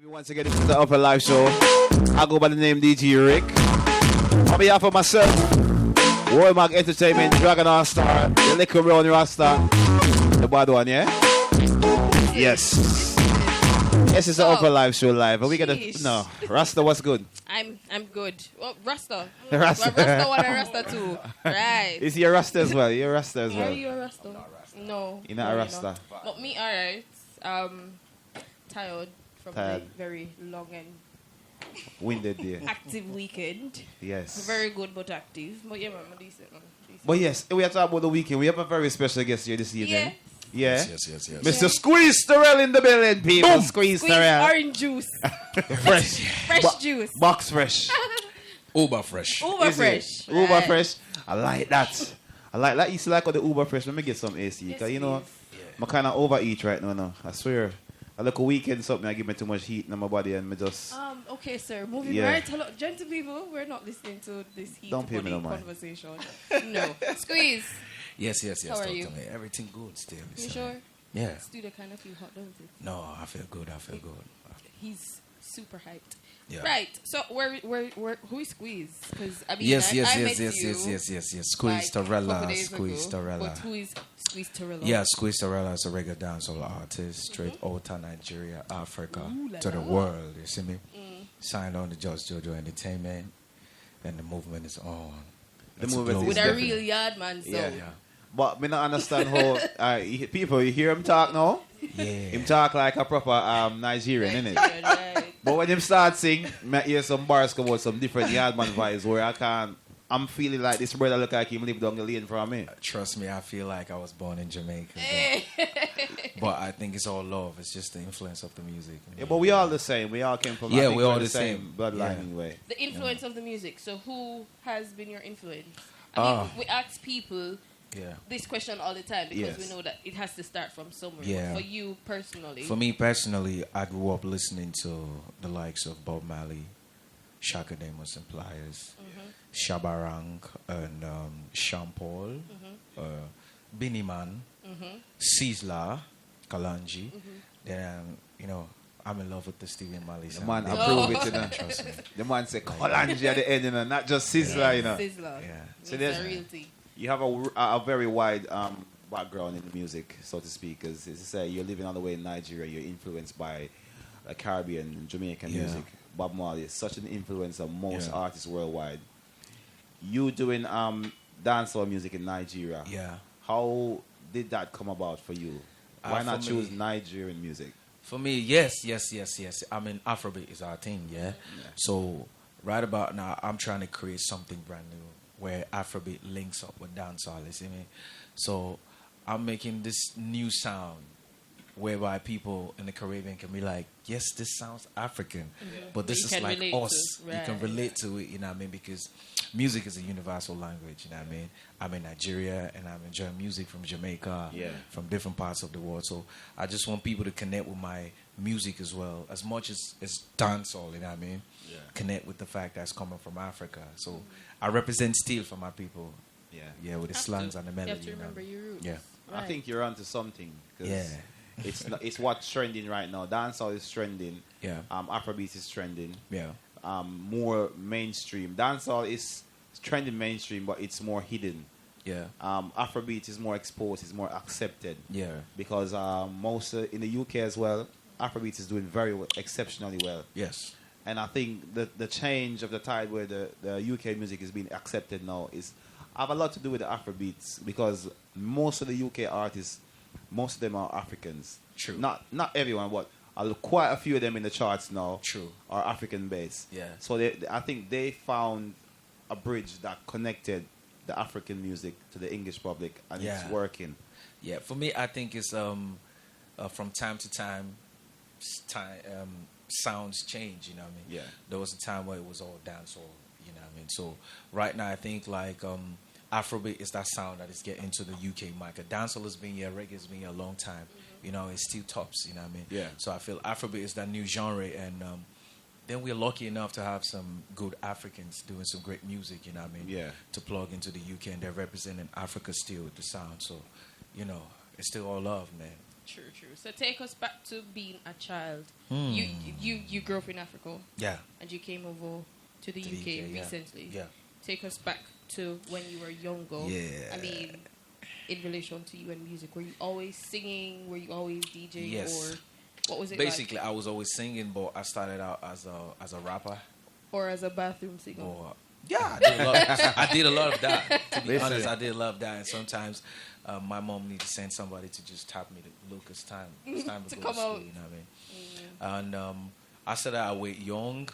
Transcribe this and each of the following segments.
Once again, this is the Upnlive show. I go by the name DJ Rick. On behalf of myself, Mag Entertainment, Dragon Allstar, the Likkle Round Rasta, the bad one, yeah? Yes. Yes, it's the Upnlive show live. But we got no, Rasta, what's good? I'm good. Well, Rasta. Rasta. Rasta 1 and Rasta 2. Right. Is he a Rasta as well? You're a Rasta as well? Are you a Rasta? No. You're not a Rasta? But me, alright. Tired from a very long and winded day. active weekend. Yes. Very good but active. But yeah, man, decent. But yes, we have to talk about the weekend. We have a very special guest here this evening. Yeah. Yes. Mr. Squeeze Tarela in the building, people. Boom. Squeeze Squeeze Tarela. orange juice. Fresh juice. Box fresh. Uber fresh. Uber fresh. Uber fresh. I like that. You see like all the Uber fresh. Let me get some AC. Because, you know, I'm kind of overeat right now. No. I swear. I look a weekend something, I give me too much heat in my body and me just... Okay, sir. Moving right. Hello, gentle people. We're not listening to this heat body conversation. No. Squeeze. Yes. How are you? Everything good still. You sure? Yeah. Studio kind of feel hot, don't it? No, I feel good. He's super hyped. Yeah. Right. So who is Squeeze? Because I mean, yes. Squeeze Squeeze Tarela. But who is Squeeze Tarela? Yeah, Squeeze Tarela is a reggae dancehall artist, straight out of Nigeria, Africa, to the world. You see me? Signed on to Just Jojo Entertainment, and the movement is on. The movement is with a real yard man. So. Yeah. But me not understand how people, you hear him talk now? Yeah. Him talk like a proper Nigerian, innit? Right. But when him start sing, I hear some bars come out, some different yardman vibes where I'm feeling like this brother look like him live down the lane from me. Trust me, I feel like I was born in Jamaica. But I think it's all love. It's just the influence of the music. Yeah, but we all the same. We all came from we all the same bloodline anyway. The influence of the music. So who has been your influence? I mean, we ask people this question all the time because we know that it has to start from somewhere. Yeah. But for you personally? For me personally, I grew up listening to the likes of Bob Marley, Shaka Demus and Pliers, Shabarang and Sean Paul, Binnie Man, Sizzla, Kalanji. Then, I'm in love with the Stephen Marley sound. The man approve it, Trust me. The man say Kalanji at the end, not just Sizzla, Sizzla. Yeah. So there's realty. You have a very wide background in the music, so to speak, because as you say, you're living all the way in Nigeria, you're influenced by Caribbean and Jamaican music. Bob Marley is such an influence of most artists worldwide. You doing dancehall music in Nigeria. Yeah. How did that come about for you? Why not choose Nigerian music? For me, yes. I mean, Afrobeat is our thing, yeah? So right about now, I'm trying to create something brand new where Afrobeat links up with dancehall, you see me? So I'm making this new sound whereby people in the Caribbean can be like, yes, this sounds African, but this is like us. You can relate to it, you know what I mean? Because music is a universal language, you know what I mean? I'm in Nigeria and I'm enjoying music from Jamaica, from different parts of the world. So I just want people to connect with my music as well, as much as dancehall, you know what I mean? Yeah. Connect with the fact that it's coming from Africa. So I represent steel for my people. Yeah, with the slangs and the melody. You have to remember your roots. Yeah. Right. I think you're onto something. It's what's trending right now. Dancehall is trending. Yeah. Afrobeat is trending. Yeah. More mainstream. Dancehall is trending mainstream, but it's more hidden. Yeah. Afrobeat is more exposed. It's more accepted. Yeah. Because most in the UK as well, Afrobeat is doing exceptionally well. Yes. And I think the change of the tide where the UK music is being accepted now have a lot to do with the Afrobeats, because most of the UK artists, most of them are Africans. True. Not everyone, but quite a few of them in the charts now are African based. Yeah. So I think they found a bridge that connected the African music to the English public, and it's working. Yeah. For me, I think it's from time to time, sounds change, you know what I mean? Yeah. There was a time where it was all dancehall, you know what I mean? So right now, I think like Afrobeat is that sound that is getting to the UK market. Dancehall has been here, reggae has been here a long time. You know, it's still tops, you know what I mean? Yeah. So I feel Afrobeat is that new genre, and then we're lucky enough to have some good Africans doing some great music, you know what I mean? Yeah. To plug into the UK, and they're representing Africa still with the sound. So, it's still all love, man. True. So take us back to being a child. You grew up in Africa. Yeah. And you came over to the UK recently. Yeah. Take us back to when you were younger. Yeah. I mean, in relation to you and music, were you always singing? Were you always DJing? Yes. Or what was it Basically, like? I was always singing, but I started out as a rapper. Or as a bathroom singer? Yeah, I did a lot of that. To be honest, I did a lot of that. And sometimes my mom needed to send somebody to just tap me to look. It's time to go to come school. out. You know what I mean? And I started out way young.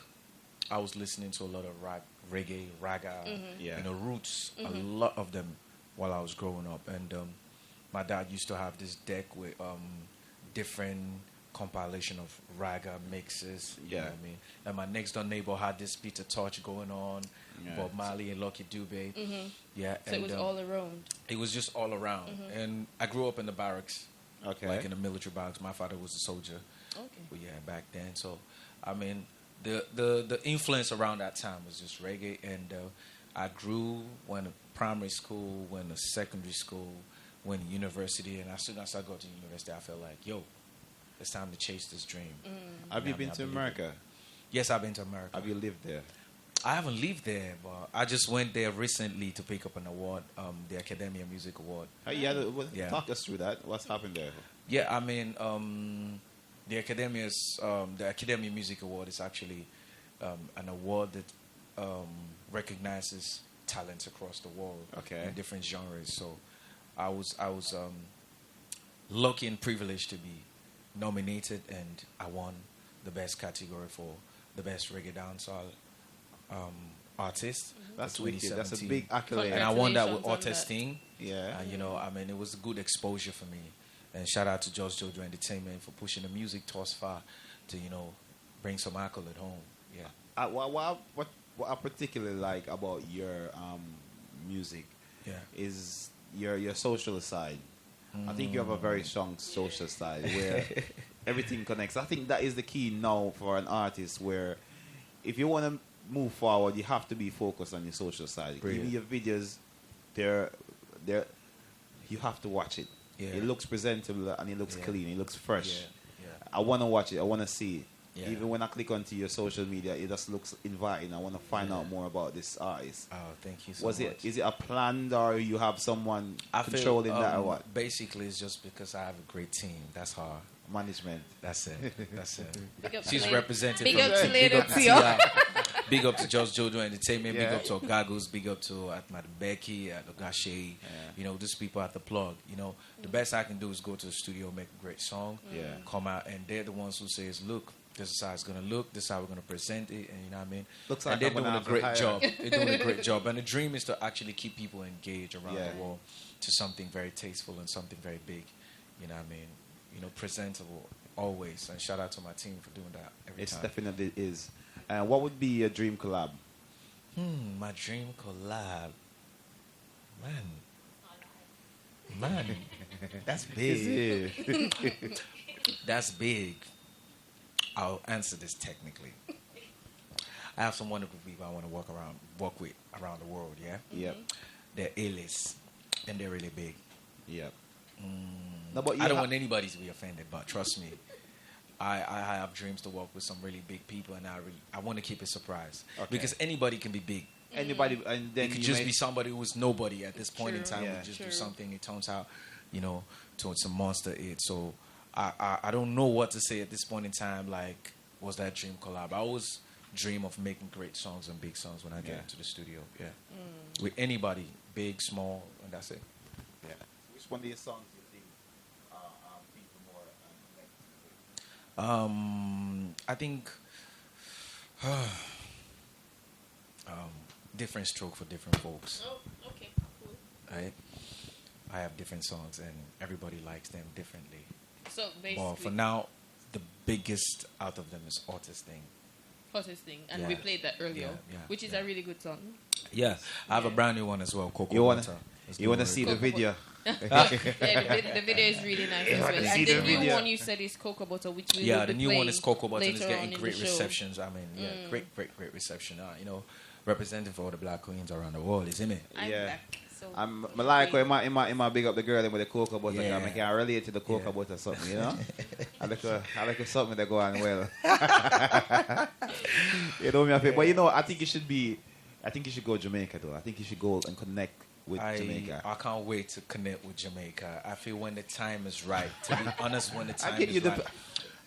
I was listening to a lot of reggae, raga, roots, a lot of them while I was growing up. And my dad used to have this deck with different compilation of raga mixes. You know what I mean? And my next door neighbor had this Peter Touch going on, Bob Marley and Lucky Dube. Yeah, so it was all around. It was just all around. And I grew up in the barracks. Okay. Like in the military barracks. My father was a soldier. Okay. But yeah, back then. So, I mean, the influence around that time was just reggae. And I grew, went to primary school, went to secondary school, went to university. And as soon as I got to university, I felt like, yo, it's time to chase this dream. Have you been to America? Yes, I've been to America. Have you lived there? I haven't lived there, but I just went there recently to pick up an award, the Academia Music Award. Talk us through that. What's happened there? Yeah, I mean, the Academia Music Award is actually an award that recognizes talents across the world in different genres. So I was lucky and privileged to be nominated, and I won the best category for the best reggae dancehall artist. That's wicked. That's a big accolade. And I won that with Otis Sting. Yeah. And, I mean, it was a good exposure for me. And shout out to George Jojo Entertainment for pushing the music thus far to, bring some accolade home. Yeah. What I particularly like about your music is your social side. I think you have a very strong social side where everything connects. I think that is the key now for an artist, where if you want to move forward, you have to be focused on your social side. Even your videos, you have to watch it. Yeah. It looks presentable and it looks clean. It looks fresh. Yeah. I want to watch it. I want to see it. Yeah. Even when I click onto your social media, it just looks inviting. I want to find out more about this artist. Oh, thank you so much. Is it a plan, or you have someone controlling that, or what? Basically, it's just because I have a great team. That's how. Management. That's it. She's represented. Big up to Big Tia. Big up to Just Jojo Entertainment. Big up to Ogagos. Big up to Madam Becky, at Ogashe. These people at the plug. The best I can do is go to the studio, make a great song, come out, and they're the ones who says, look, this is how it's going to look, this is how we're going to present it, and you know what I mean? Looks like and they're doing a great job. They're doing a great job. And the dream is to actually keep people engaged around the world to something very tasteful and something very big. You know what I mean? Presentable always. And shout out to my team for doing that every time. It definitely is. What would be your dream collab? My dream collab. Man. That's big. That's big. I'll answer this technically. I have some wonderful people I want to work with around the world, yeah? Yep. They're A-list, and they're really big. Yep. No, but I don't want anybody to be offended, but trust me, I have dreams to work with some really big people, and I want to keep it a surprise. Okay. Because anybody can be big. Anybody, and then it could just be somebody who was nobody at this point in time. Would just do something. It turns out, to some monster hit. So I don't know what to say at this point in time. Like, was that dream collab? I always dream of making great songs and big songs when I get into the studio. Yeah, with anybody, big, small, and that's it. Yeah. Which one of your songs do you think people more I think different stroke for different folks. Oh, okay, cool. Right? I have different songs, and everybody likes them differently. So basically, well, for now, the biggest out of them is Otis Sting. Otis Sting, and we played that earlier, which is a really good song. Yeah, I have a brand new one as well, Coco. You want to see the video? The video is really nice as well. And the new one you said is Cocoa Butter, which we will be the new one is Cocoa Butter, and it's getting great receptions. I mean, great reception. Representing for all the black queens around the world, isn't it? I'm black, I'm like when I big up the girl with the cocoa butter. I can relate to the cocoa butter or something, you know. I like something that go on well. You know me, but you know, I think you should go Jamaica though. I think you should go and connect with Jamaica. I can't wait to connect with Jamaica. I feel when the time is right. To be honest, when the time is right.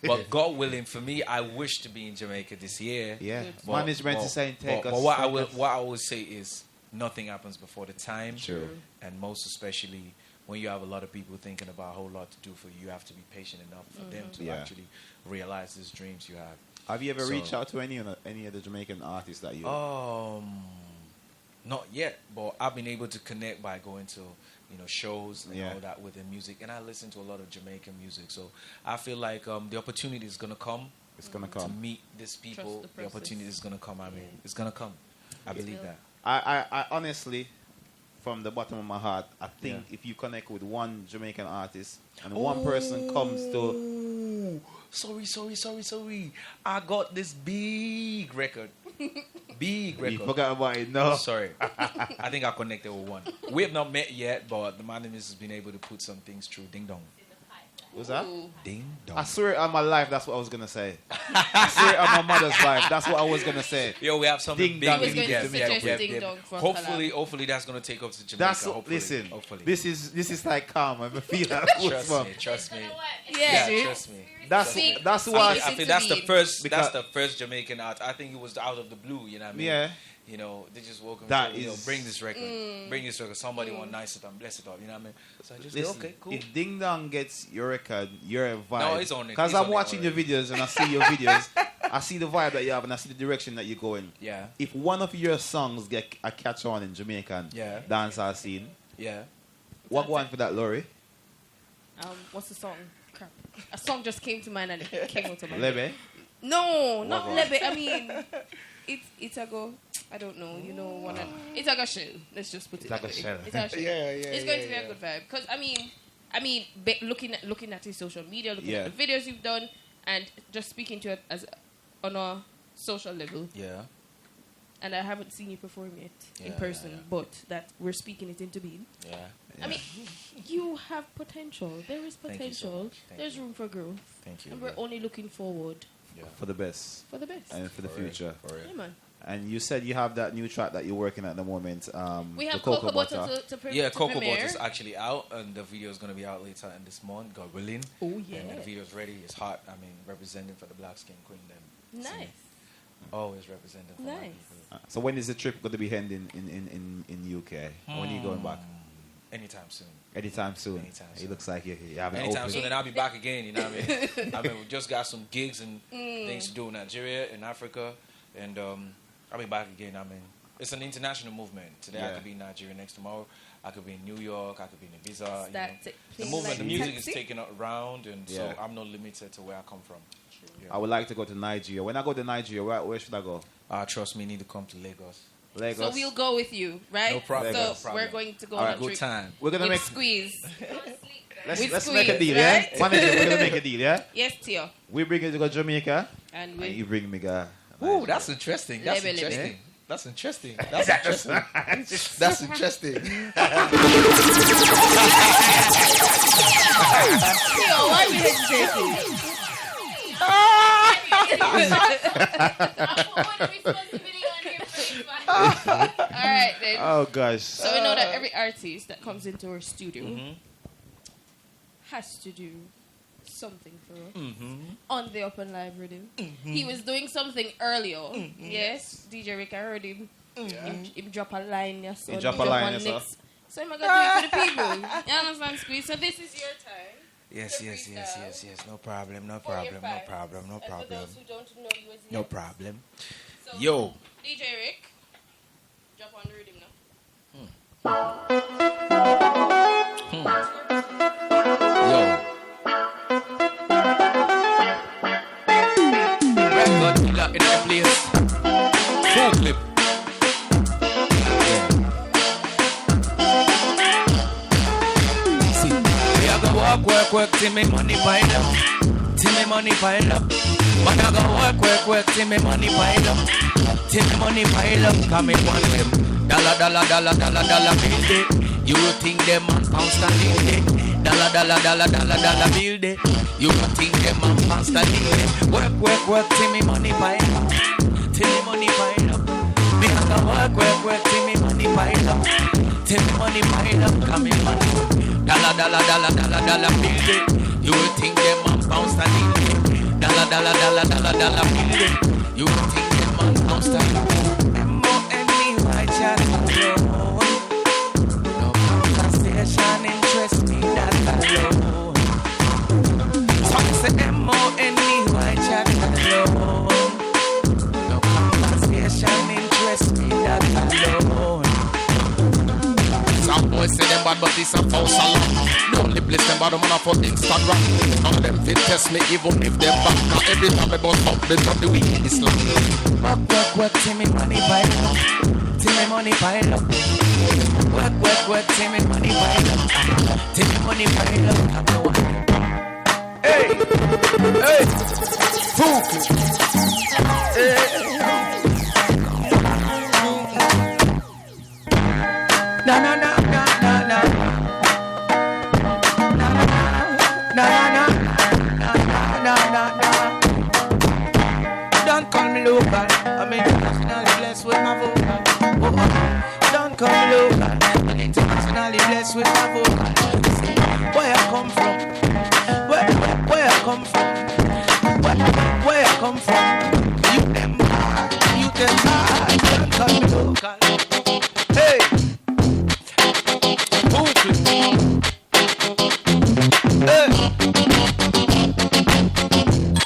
But God willing, for me, I wish to be in Jamaica this year. Yeah, management is saying take us. But what I will say is, nothing happens before the time. True. And most especially when you have a lot of people thinking about a whole lot to do for you, you have to be patient enough for them to actually realize these dreams you have. Have you ever reached out to any of the Jamaican artists that you? Not yet, but I've been able to connect by going to shows and all that with the music, and I listen to a lot of Jamaican music. So I feel like the opportunity is gonna come. It's gonna come to meet these people. The opportunity is gonna come. I mean, it's gonna come. I believe that. I honestly, from the bottom of my heart, I think if you connect with one Jamaican artist and one person comes to... Sorry. I got this big record. You forgot about it, no? Sorry. I think I connected with one. We have not met yet, but the man has been able to put some things through. Ding dong. What's that? Ding dong. I swear it on my life, that's what I was going to say. I swear it on my mother's life, that's what I was going to say. Yo, we have something ding big. Dong. Ding dong for hopefully that's going to take off to Jamaica. Hopefully. This is like calm. I feel like Trust me. Yeah, trust me. That's why I think that's the first. That's the first Jamaican art. I think it was out of the blue. You know what I mean? Yeah. You know, they just woke up and said, bring this record. Somebody want nice it up, bless it up. You know what I mean? So I just said, okay, cool. If Ding Dong gets your record, you're a vibe. No, it's on it. Because I'm watching your videos and I see your videos. I see the vibe that you have and I see the direction that you're going. Yeah. If one of your songs get a catch on in Jamaican dancehall scene, what go on for that, Laurie? What's the song? Crap. A song just came to mind and it came out of my Lebe? No, not Lebe. I mean, it's a go. I don't know. You know, it's like a shell. Let's just put it that way. It's a shell. It's going to be a good vibe. Because I mean, looking at his social media, looking at the videos you've done, and just speaking to it as on a social level. Yeah. And I haven't seen you perform yet in person, but that we're speaking it into being. Yeah. I mean, you have potential. There is potential. There's room for growth. Thank you. And we're only looking forward. For the best. And for the future. Yeah, man. And you said you have that new track that you're working at the moment. We have Cocoa Butter to premiere. Cocoa Butter is actually out, and the video is going to be out later in this month, God willing. Oh, yeah. And the video is ready. It's hot. I mean, representing for the Black Skin Queen. Nice. Always representing for my people. So when is the trip going to be ending in UK? When are you going back? Anytime soon. It looks like you have an anytime soon, and I'll be back again. You know what I mean? I mean, we just got some gigs and things to do in Nigeria, in Africa, and I'll be back again. I mean, it's an international movement. Today I could be in Nigeria, next tomorrow I could be in New York, I could be in Ibiza. The movement, the music is taken around, and so I'm not limited to where I come from. Yeah. I would like to go to Nigeria. When I go to Nigeria, where should I go? Trust me, you need to come to Lagos. So we'll go with you, right? No problem. So we're going to go on a good trip. time. We're gonna make Squeeze. Let's make a deal, right? Manager, we're gonna make a deal, yeah? Yes, Tio. We bring you to go Jamaica, and you bring me go. Ooh, that's interesting. That's interesting. That's interesting. That's interesting. That's interesting. Tio, why are you hesitating? Alright then. Oh gosh. So we know that every artist that comes into our studio has to do something for us on the Upnlive rhythm. He was doing something earlier. Yes, DJ Rick, I heard him. Him drop a line, yes. He drop a line, yes. So I'm gonna do it for the people. You understand, Squeeze? So this is your time. Yes. No problem. And for those who don't know you as No problem. So, Yo. DJ Rick, drop on the rhythm now. Yo. Record killer in the place. Full clip. See, we are gonna work till me money pile up. Till me money pile up. But I go work till me money pile up. Till me money pile up. Come in one them. Dollar build it. You will think them man pound standing it. Dollar build it. You will think them man pound standing it. Work till me money pile up. Till me money pile up. Me have to work till me money pile up. Till me money pile up. Come in money. Dollar build it. You will think them man pound standing it. Dollar build it. You will think them man pound standing it. M-O-N-E white chat alone. No conversation interest me that alone. Some say M-O-N-E white chat alone. No conversation interest me that alone. Some boys say them bad but it's a false alarm. The only place them bad man for Instagram. None of them fit test me even if they're back. Cause every time I bust up they drop the weed Islam. Work till me money pile up. Till me money pile up. Work till me money pile up. Till me money pile up. I'm the one. Hey, Fooky. No. Don't call me local. I'm internationally blessed with my vocal. Don't call me local. I'm internationally blessed with my vocal. Where I come from? Where I come from? Where I come from? You them hard. Don't call me local. Hey,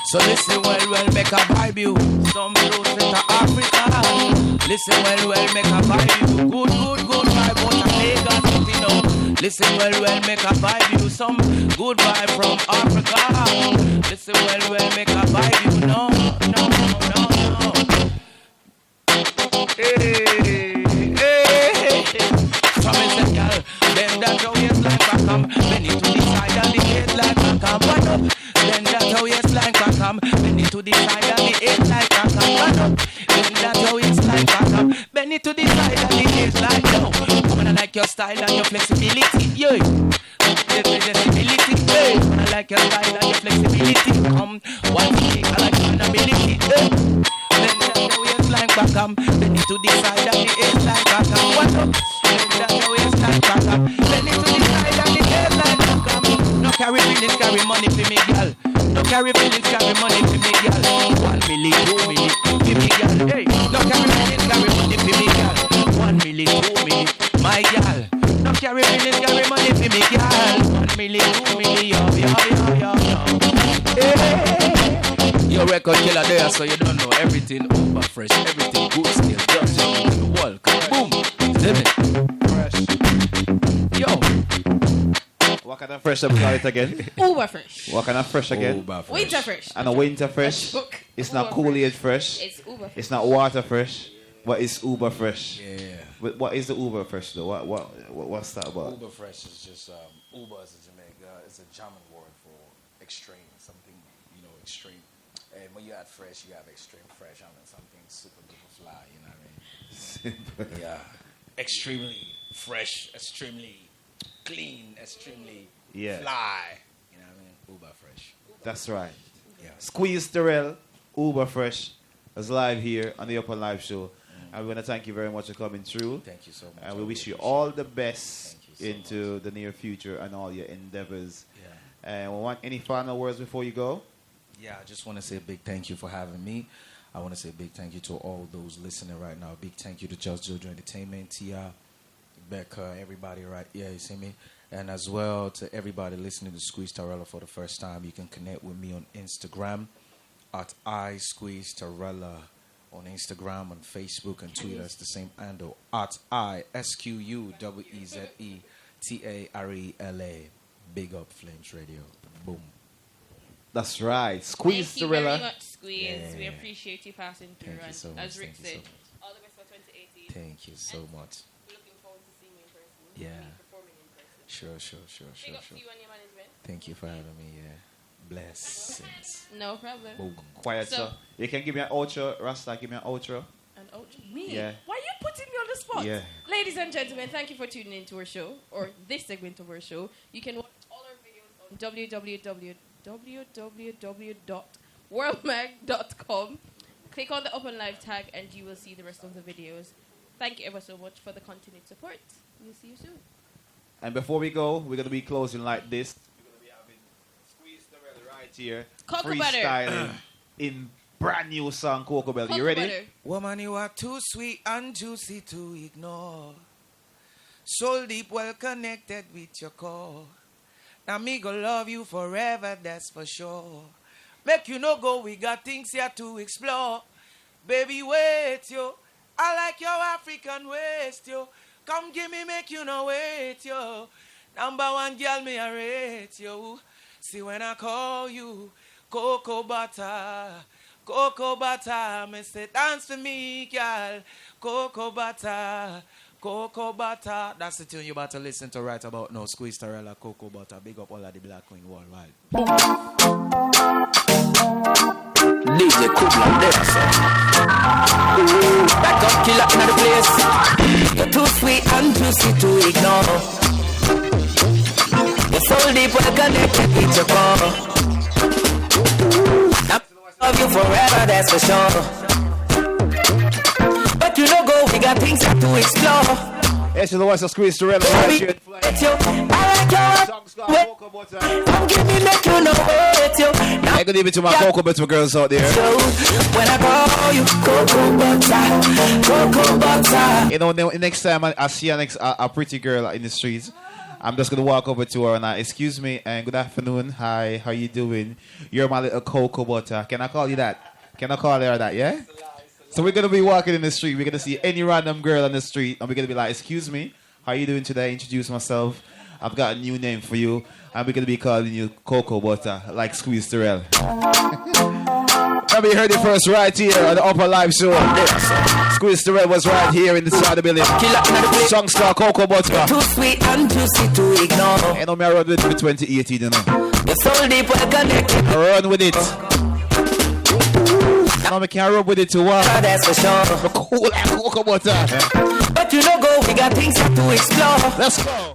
so listen well, make a vibe you. Some close to Africa. Listen well, make a vibe you. Good vibe out of Lagos, you know. Listen well, make a vibe you. Some good vibe from Africa. Listen well, make a vibe you. No. Hey. From a girl, then that's how it's like back come. Bend it to the side and the head like back come. Then that's how it's like back come. Bend it to the side and the head like back come. Then that's how it's like back come. Bend it to the side and the head like no. Woman, I like your style and your flexibility, yeah. The flexibility, yeah. I like your style and your flexibility. Come, one thing, I like your ability, yeah. Then that's how it's like back come. Bend it to the side and the head like back come. What up? Then that's how it's like back come. Bend it to the side and the head like back come. No carry feelings, carry money for me, girl. No carry feelings, carry money for me, girl. 1 million, 2 million, for me, girl. Hey, no carry feelings, carry money for me, girl. 1 million, 2 million, my girl. No carry feelings, carry money for me, girl. 1 million, 2 million, yo. Hey, your record killer there, so you don't know everything over fresh, everything good still. Just jump into the wall, boom, limit, fresh, yo. What kind of fresh we call it again? Uber fresh. What kind of fresh again? Uber fresh. Winter fresh. And a winter fresh. It's not Cool-Aid fresh. It's Uber fresh. It's not water fresh, but it's Uber fresh. Yeah. But what is the Uber fresh though? What's that about? Uber fresh is just Uber is in Jamaica. It's a German word for extreme, something extreme. And when you add fresh, you have extreme fresh. I mean something super duper fly. You know what I mean? Yeah. Extremely fresh, extremely clean, extremely fly. You know what I mean? Uber fresh. That's right. Yeah. Squeeze Tarela, Uber fresh, is live here on the Upnlive show. And we want to thank you very much for coming through. Thank you so much. And we wish you all the best into the near future and all your endeavors. Yeah. And we want any final words before you go? Yeah, I just want to say a big thank you for having me. I want to say a big thank you to all those listening right now. Big thank you to Just Jojo Entertainment, Tia, Becca, everybody right here, you see me? And as well to everybody listening to Squeeze Tarela for the first time. You can connect with me on Instagram at iSqueezeTarela. On Instagram, on Facebook, and Twitter, it's the same handle at ISQUEEZETARELA. Big up Flames Radio. Boom. That's right. Squeeze Thank you Tarela. very much, Squeeze. Yeah. We appreciate you passing through. Thank you so much. As Rick Thank you said, so much. all the best for 2018. Thank you so much. We're looking forward to seeing you in person. Yeah. Performing in person. Sure. Big up to you and your management. Thank you for having me. Yeah. Blessings. No problem. Boom. Quiet, so. You can give me an outro, Rasta. Give me an outro. An outro? Me? Yeah. Why are you putting me on the spot. Yeah. Ladies and gentlemen, thank you for tuning into our show, or this segment of our show. You can watch all our videos on www.worldmag.com. Click on the Upnlive tag and you will see the rest of the videos. Thank you ever so much for the continued support. We'll see you soon. And before we go, we're going to be closing like this. We're going to be having Squeeze Tarela right here. Cocoa freestyling in brand new song, Cocoa Butter. You ready? Butter. Woman, you are too sweet and juicy to ignore. Soul deep, well connected with your core. Now me go love you forever, that's for sure. Make you no go, we got things here to explore. Baby, wait, yo. I like your African waist, yo. Come give me, make you no wait, yo. Number one girl, me a rate, yo. See when I call you, cocoa butter. Cocoa butter, me say dance for me, girl. Cocoa butter. Cocoa butter. That's the tune you about to listen to right about now. Squeeze Tarela, Cocoa Butter. Big up all of the black queen worldwide. DJ Kubla there, sir. Back up, killer in the place. You're too sweet and juicy to ignore. You're so deep, well connected with your core. I love you forever, that's for sure. But you don't go, we got things to explore. Yes, you know what's a Squeeze Tarela right here. Come give me, make you know it, yo. I could leave it to my Cocoa Butter girls out there. When I call you, cocoa butter. You know, next time I see a pretty girl in the streets, I'm just going to walk over to her and excuse me, and good afternoon, hi, how you doing? You're my little Cocoa Butter. Can I call you that? Can I call her that, yeah? So we're going to be walking in the street. We're going to see any random girl on the street, and we're going to be like, excuse me, how you doing today? Introduce myself. I've got a new name for you, and we're going to be calling you Cocoa Butter, like Squeeze Tarela. Remember, you heard it first right here on the Upnlive show. Squeeze Tarela was right here in the side of the building. Song's called Cocoa Butter. Too sweet and juicy to ignore. I know me around with it 2018, you know. Your soul deep, well connected. Run with it. Now I can't rub with it too well. That's for sure. Cool like Cocoa Butter. But you don't go, we got things to explore. Let's go.